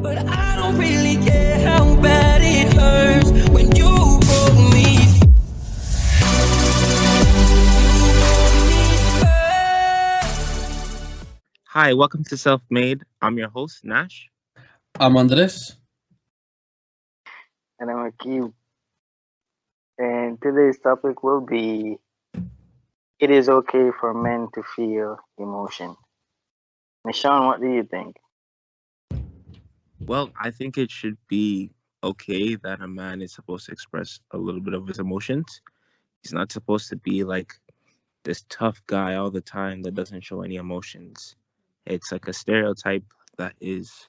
But I don't really care how bad it hurts when you broke me. Hi, welcome to Self Made. I'm your host, Nash. I'm Andres. And I'm Akib. And today's topic will be it is okay for men to feel emotion. Michonne, what do you think? Well, I think it should be okay that a man is supposed to express a little bit of his emotions. He's not supposed to be like this tough guy all the time that doesn't show any emotions. It's like a stereotype that is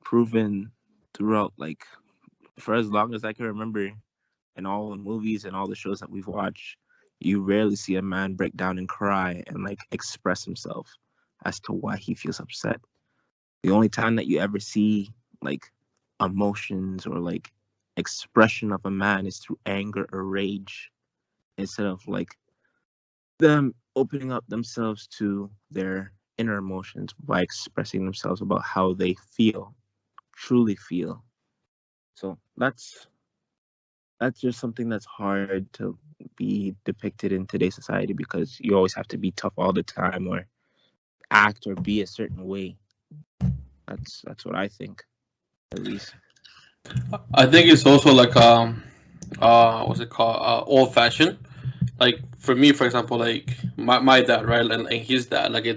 proven throughout, like, for as long as I can remember, in all the movies and all the shows that we've watched, you rarely see a man break down and cry and like express himself as to why he feels upset. The only time that you ever see like emotions or like expression of a man is through anger or rage instead of like them opening up themselves to their inner emotions by expressing themselves about how they feel, truly feel. So that's just something that's hard to be depicted in today's society because you always have to be tough all the time or act or be a certain way. That's what I think, at least. I think it's also like what's it called? Old fashioned. Like for me, for example, like my dad, right, and his dad. Like I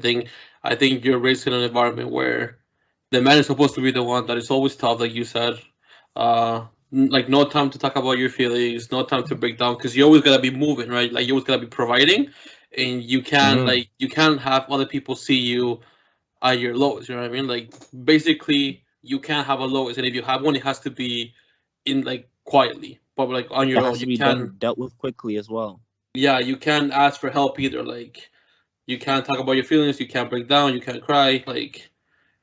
think you're raised in an environment where the man is supposed to be the one that is always tough, like you said. Like no time to talk about your feelings, no time to break down, because you always gotta be moving, right? Like you always gotta be providing, and Mm-hmm. you can't have other people see you at your lowest. You know what I mean? Like basically, you can't have a lowest, and if you have one, it has to be in like quietly, but like on It your own. has to You be can, dealt with quickly as well. yeah, you can't ask for help either. Like you can't talk about your feelings, you can't break down, you can't cry. Like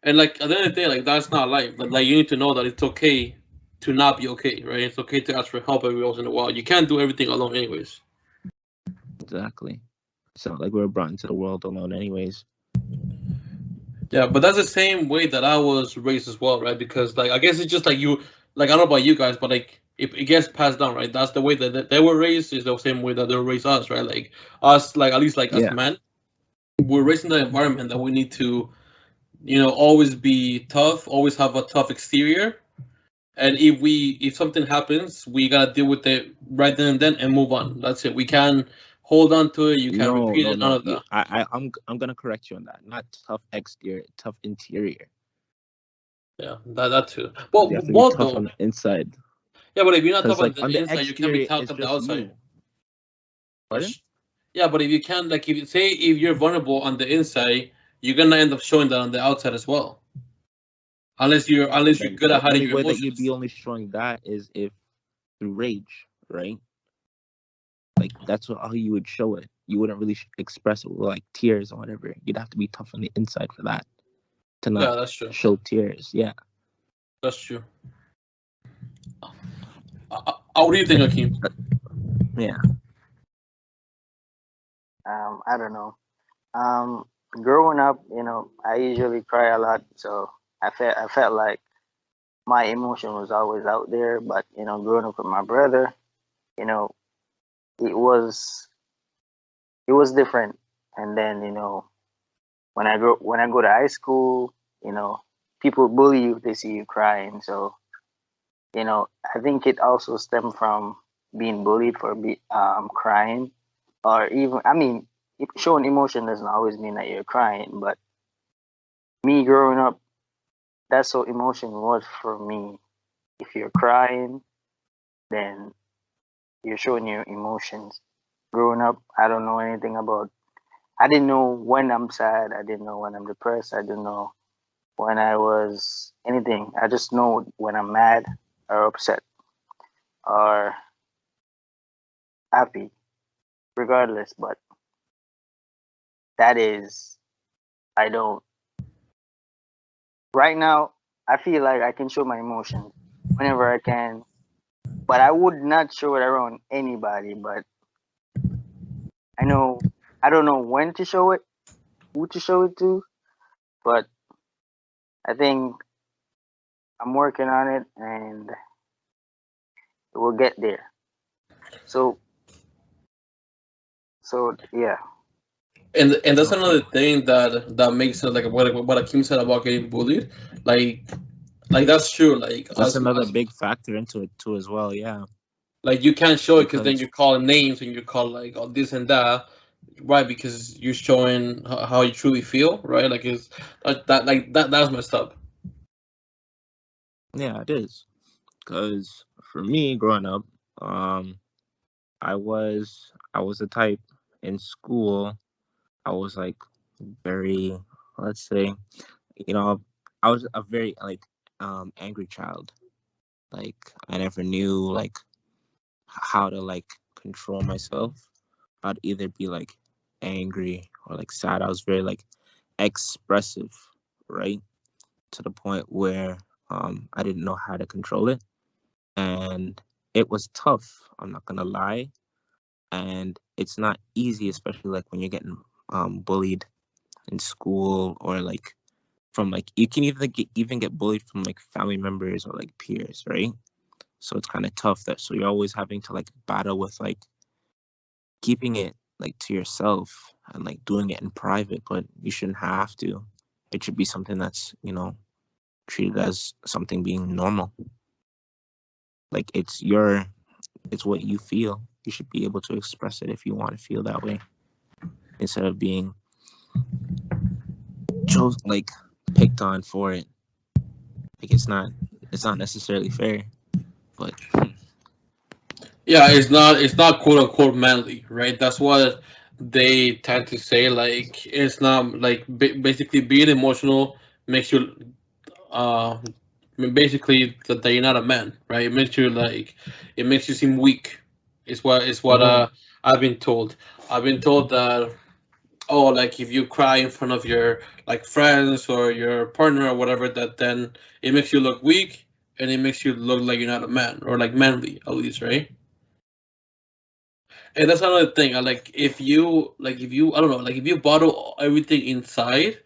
and like at the end of the day, like that's not life. Like you need to know that it's okay to not be okay, right? It's okay to ask for help every once in a while. You can't do everything alone, anyways. Exactly. So like we were brought into the world alone, anyways. Yeah, but that's the same way that I was raised as well, right? Because like I guess it's just like you, like I don't know about you guys, but like it gets passed down, right? That's the way that they were raised is the same way that they raised us, right? Like us, like at least like as Yeah. men, we're raised in the environment that we need to, always be tough, always have a tough exterior, and if something happens, we gotta deal with it right then and then and move on. That's it. We can't hold on to it. You can't No, repeat no, it. None no. of that. I'm gonna correct you on that. Not tough exterior, tough interior. Yeah, that too. You Well, have to be what tough though? on the inside. Yeah, but if you're not tough Cause on like the on the inside, you can't be exterior tough it's on the just outside. you. Pardon? Yeah, but if you can't, like, if you say if you're vulnerable on the inside, you're gonna end up showing that on the outside as well. Unless you're Then good the at hiding only your way that you'd be emotions. only showing that is if through rage, right? Like that's how you would show it. You wouldn't really express it with like tears or whatever. You'd have to be tough on the inside for that to not Yeah, that's true. show tears. Yeah, That's true. What do you think, Akeem? yeah. I don't know. Um, Growing up, I usually cry a lot, so I felt like my emotion was always out there. But growing up with my brother, you know, it was it was different. And then when I go to high school, you know, people bully you if they see you crying. So I think it also stemmed from being bullied for crying, or even I mean, showing emotion doesn't always mean that you're crying. But me growing up, that's what emotion was for me. If you're crying, then you're showing your emotions. Growing up, I don't know anything about. I didn't know when I'm sad. I didn't know when I'm depressed. I didn't know when I was anything. I just know when I'm mad or upset or happy, regardless. But that is, I don't. Right now, I feel like I can show my emotions whenever I can, but I would not show it around anybody. But I know, I don't know when to show it, who to show it to, but I think I'm working on it, and we'll get there. So, yeah. And that's Okay. another thing that makes it like what Akim said about getting bullied. Like like that's true. Like That's another as big factor into it too, as well. Yeah, like you can't show it because then because you're calling names and you call like oh this and that, right? Because you're showing how you truly feel, right? Like it's that's messed up. yeah, it is. Because for me, growing up, um, I was the type in school. I was like very, let's say, you know, I was a very like angry child. Like I never knew like how to like control myself. I'd either be like angry or like sad. I was very like expressive, right? To the point where I didn't know how to control it. And it was tough, I'm not gonna lie. And it's not easy, especially like when you're getting bullied in school, or like from like you can even get bullied from like family members or like peers, right? So it's kind of tough that so you're always having to like battle with like keeping it like to yourself and like doing it in private, but you shouldn't have to. It should be something that's, treated as something being normal. Like it's what you feel. You should be able to express it if you want to feel that way, instead of being chose like picked on for it. Like it's not necessarily fair, but Yeah, it's not quote unquote manly, right? That's what they tend to say. Like it's not like basically being emotional makes you basically that you're not a man, right? It makes you seem weak. It's what mhm. I've been told. I've been told that oh, like if you cry in front of your like friends or your partner or whatever, that then it makes you look weak and it makes you look like you're not a man or like manly at least, right? And that's another thing. I like if you I don't know like if you bottle everything inside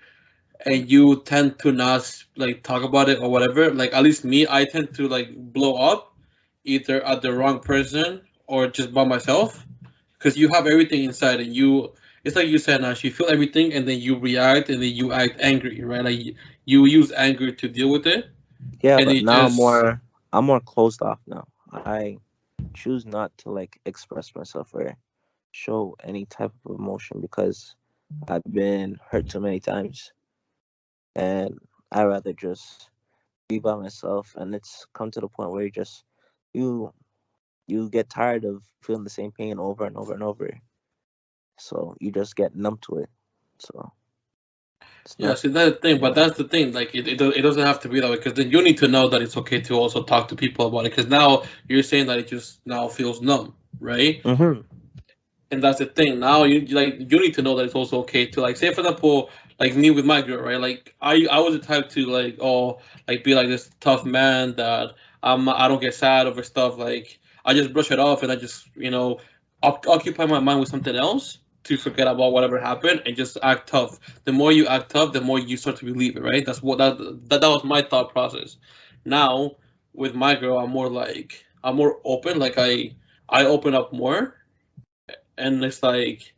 and you tend to not like talk about it or whatever. Like at least me, I tend to like blow up either at the wrong person or just by myself because you have everything inside and you. It's like you said, Nash. You feel everything and then you react and then you act angry, right? Like you use anger to deal with it, Yeah, and but it now just I'm more closed off now. I choose not to like express myself or show any type of emotion because I've been hurt too many times, and I rather just be by myself. And it's come to the point where you you get tired of feeling the same pain over and over and over, so you just get numb to it. So it's yeah. not, See that's the thing, you but know. that's the thing. Like it doesn't have to be that way because then you need to know that it's okay to also talk to people about it because now you're saying that it just now feels numb, right? Hmm. And that's the thing. Now you need to know that it's also okay to like say for example like me with my girl, right? Like I was the type to like oh like be like this tough man that I don't get sad over stuff like I just brush it off and I just occupy my mind with something else to forget about whatever happened and just act tough. The more you act tough, the more you start to believe it, right? That's what that was my thought process. Now with my girl, I'm more open. Like I open up more and it's like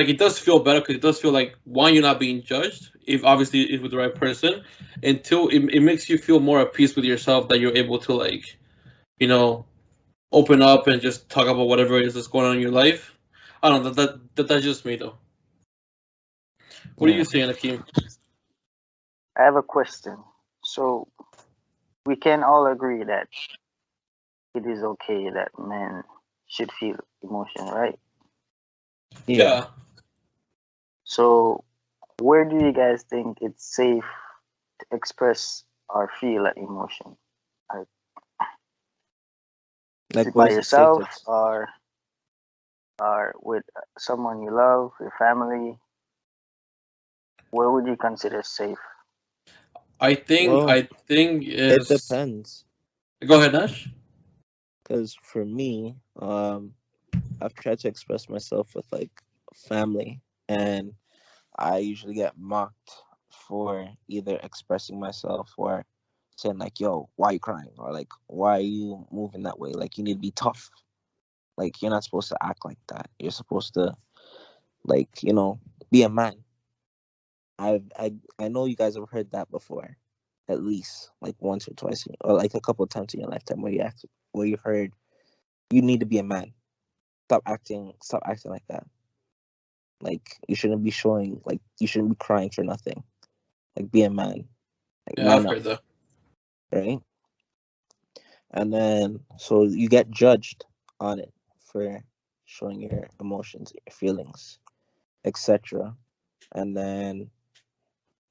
it does feel better because it does feel like one you're not being judged if obviously if with the right person, and two it makes you feel more at peace with yourself that you're able to like you know open up and just talk about whatever it is that's going on in your life. I don't know that's just me though. What are Yeah. you saying, Akeem? I have a question. So we can all agree that it is okay that men should feel emotion, right? Yeah. Yeah, So where do you guys think it's safe to express or feel an emotion? Like, is Like, it where by is it safe to? yourself or with someone you love, your family? Where would you consider safe? Well, I think it is depends. go ahead, Nash. Because for me, I've tried to express myself with like family, and I usually get mocked for either expressing myself or saying like, "Yo, why are you crying?" or like, "Why are you moving that way?" Like, you need to be tough. Like, you're not supposed to act like that. You're supposed to, like, be a man. I know you guys have heard that before, at least like once or twice, or like a couple of times in your lifetime where you've heard you need to be a man. Stop acting like that. Like, you shouldn't be showing, like, you shouldn't be crying for nothing. Like, be a man. Like, Yeah, I've man up, heard that. right? And then so you get judged on it for showing your emotions, your feelings, etc. And then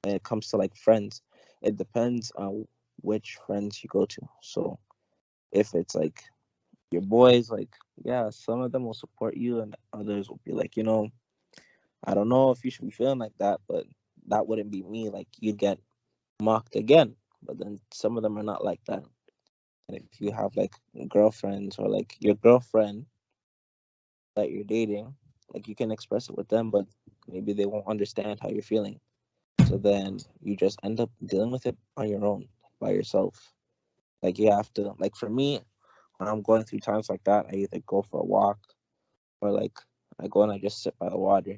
when it comes to like friends, it depends on which friends you go to. So if it's like your boys, like, yeah, some of them will support you and others will be like, I don't know if you should be feeling like that, but that wouldn't be me. Like, you'd get mocked again. But then some of them are not like that. And if you have like girlfriends or like your girlfriend that you're dating, like, you can express it with them, but maybe they won't understand how you're feeling. So then you just end up dealing with it on your own, by yourself. Like, you have to, like, for me, when I'm going through times like that, I either go for a walk or like I go and I just sit by the water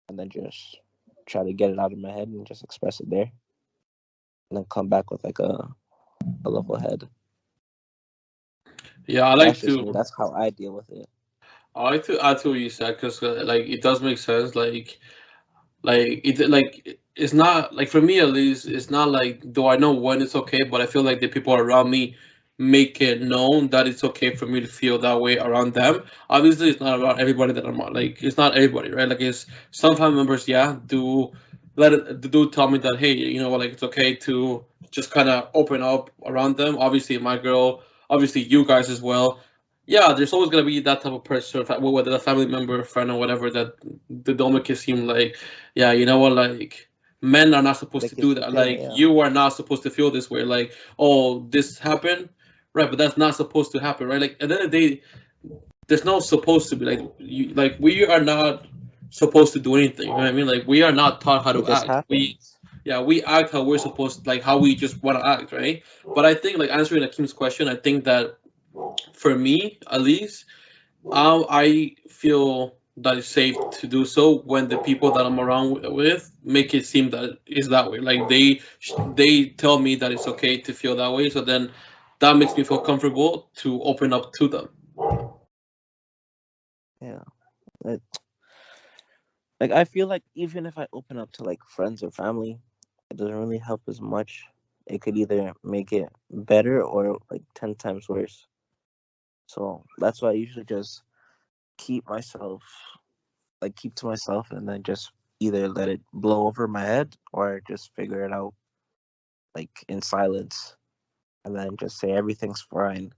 and then just try to get it out of my head and just express it there. And then come back with like a level head. Yeah, I like That's just me. to. That's how I deal with it. I like to add to what you said because like it does make sense. It's not like for me at least. It's not like do I know when it's okay, but I feel like the people around me make it known that it's okay for me to feel that way around them. Obviously, it's not about everybody that I'm like. It's not everybody, right? Like it's some family members. Yeah, do tell me that hey, you know what? Like it's okay to just kind of open up around them. Obviously, my girl. Obviously, you guys as well. Yeah, there's always gonna be that type of person, whether a family member, friend, or whatever, that the don't make it seem like, yeah, you know what, like men are not supposed to Like, do it's that. okay, Like yeah. you are not supposed to feel this way. Like, oh, this happened, right? But that's not supposed to happen, right? Like at the end of the day, there's no supposed to be like we are not supposed to do anything. You know what I mean? Like we are not taught how It to just act. happens. We act how we're supposed, like how we just want to act, right? But I think like answering Akim's question, I think that for me at least I feel that it's safe to do so when the people that I'm around with make it seem that it's that way. Like they tell me that it's okay to feel that way. So then that makes me feel comfortable to open up to them. Yeah. Like, I feel like even if I open up to like friends or family, it doesn't really help as much. It could either make it better or like 10 times worse. So that's why I usually just keep myself, like, keep to myself and then just either let it blow over my head or just figure it out, like, in silence, and then just say everything's fine.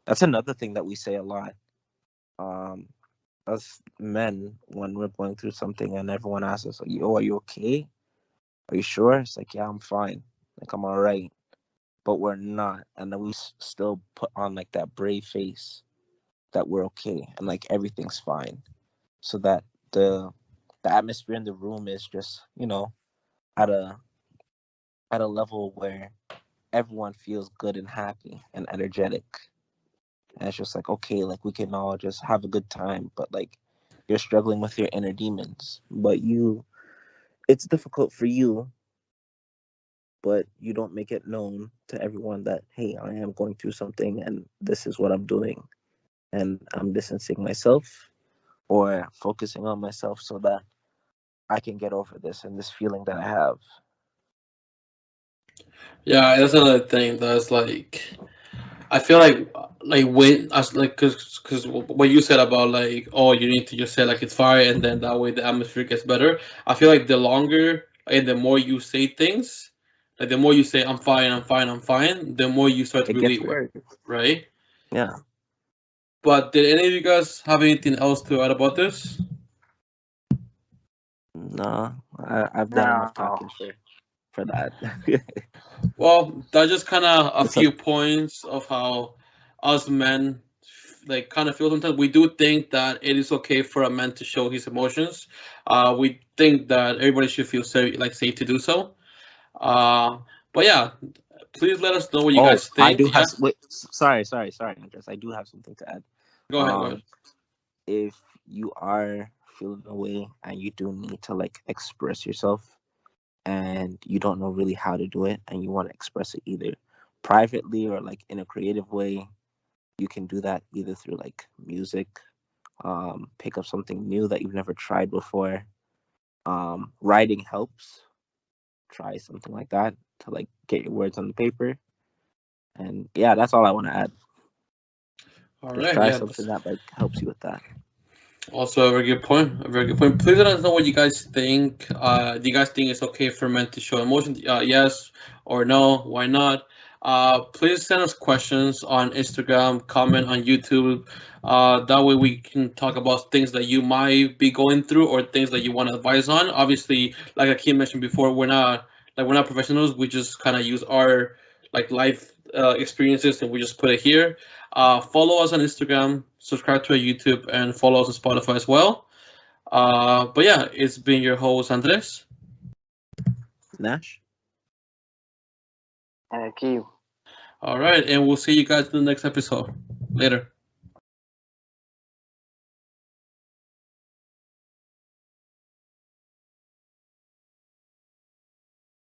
That's another thing that we say a lot. Um, us men, when we're going through something and everyone asks us, like, "Yo, are you okay? Are you sure?" It's like, "Yeah, I'm fine. Like, I'm all right." But we're not, and then we still put on like that brave face that we're okay and like everything's fine, so that the atmosphere in the room is just, at a level where everyone feels good and happy and energetic. And it's just like, okay, like, we can all just have a good time, but like, you're struggling with your inner demons, but it's difficult for you, but you don't make it known to everyone that, hey, I am going through something and this is what I'm doing, and I'm distancing myself or focusing on myself so that I can get over this and this feeling that I have. Yeah, that's another thing that's like I feel like when as like because what you said about like oh you need to just say like it's fine and then that way the atmosphere gets better. I feel like the longer and the more you say things, like the more you say I'm fine, I'm fine, I'm fine, the more you start to It gets believe it, worse. right? Yeah. But did any of you guys have anything else to add about this? No, I've done enough No, talking for that. Well, that's just kind of a It's a, few points of how us men like kind of feel sometimes. We do think that it is okay for a man to show his emotions. We think that everybody should feel safe, like safe to do so. Uh, but yeah, please let us know what you guys think. I do have. Yeah? Wait, sorry, Andres. I do have something to add. Go ahead. Go ahead. If you are feeling away and you do need to like express yourself, and you don't know really how to do it, and you want to express it either privately or like in a creative way, you can do that either through like music, pick up something new that you've never tried before. Writing helps. Try something like that to like get your words on the paper. And yeah, that's all I want to add. All Just right. try Yeah. something that like helps you with that. Also, a very good point. A very good point. Please let us know what you guys think. Do you guys think it's okay for men to show emotion? Yes or no? Why not? Please send us questions on Instagram, comment on YouTube. That way we can talk about things that you might be going through or things that you want advice on. Obviously, like Akeem mentioned before, we're not professionals. We just kind of use our like life experiences and we just put it here. Follow us on Instagram, subscribe to our YouTube, and follow us on Spotify as well. But yeah, it's been your host Andres. Nash? Keep. All right, and we'll see you guys in the next episode. Later.